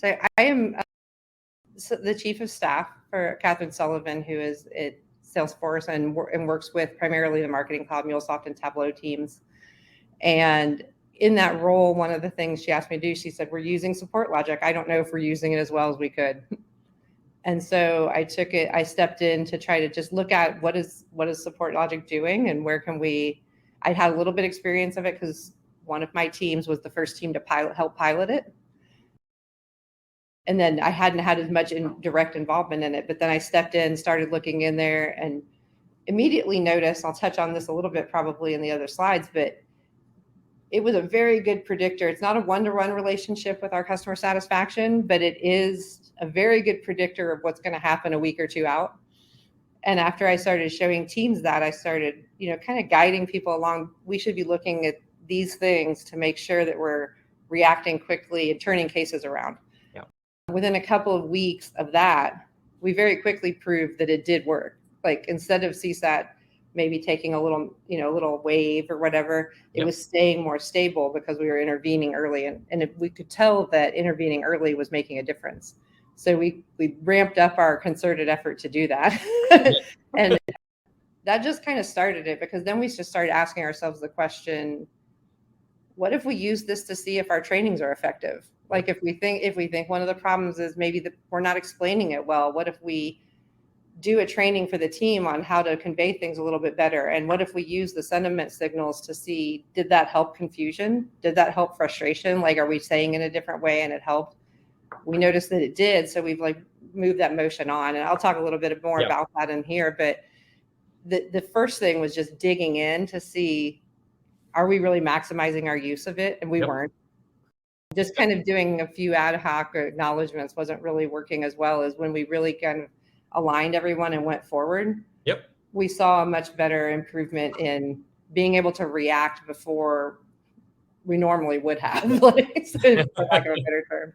So I am the chief of staff for Catherine Sullivan, who is at Salesforce and works with primarily the Marketing Cloud, MuleSoft, and Tableau teams. And in that role, one of the things she asked me to do, she said, we're using SupportLogic. I don't know if we're using it as well as we could. And so I stepped in to try to just look at what is SupportLogic doing and where can we. I had a little bit of experience of it because one of my teams was the first team to help pilot it. And then I hadn't had as much direct involvement in it, but then I stepped in, started looking in there, and immediately noticed, I'll touch on this a little bit probably in the other slides, but it was a very good predictor. It's not a one-to-one relationship with our customer satisfaction, but it is a very good predictor of what's going to happen a week or two out. And after I started showing teams that, I started, kind of guiding people along. We should be looking at these things to make sure that we're reacting quickly and turning cases around. Yeah. Within a couple of weeks of that, we very quickly proved that it did work. Like instead of CSAT maybe taking a little wave or whatever, it was staying more stable because we were intervening early. And we could tell that intervening early was making a difference. So we ramped up our concerted effort to do that. And that just kind of started it, because then we just started asking ourselves the question, what if we use this to see if our trainings are effective? Like if we think one of the problems is maybe that we're not explaining it well, what if we do a training for the team on how to convey things a little bit better? And what if we use the sentiment signals to see, did that help confusion? Did that help frustration? Like, are we saying in a different way and it helped? We noticed that it did. So we've moved that motion on, and I'll talk a little bit more about that in here. But the first thing was just digging in to see, are we really maximizing our use of it? And we weren't. Just kind of doing a few ad hoc acknowledgments wasn't really working as well as when we really kind of aligned everyone and went forward. We saw a much better improvement in being able to react before we normally would have, for lack of a better term.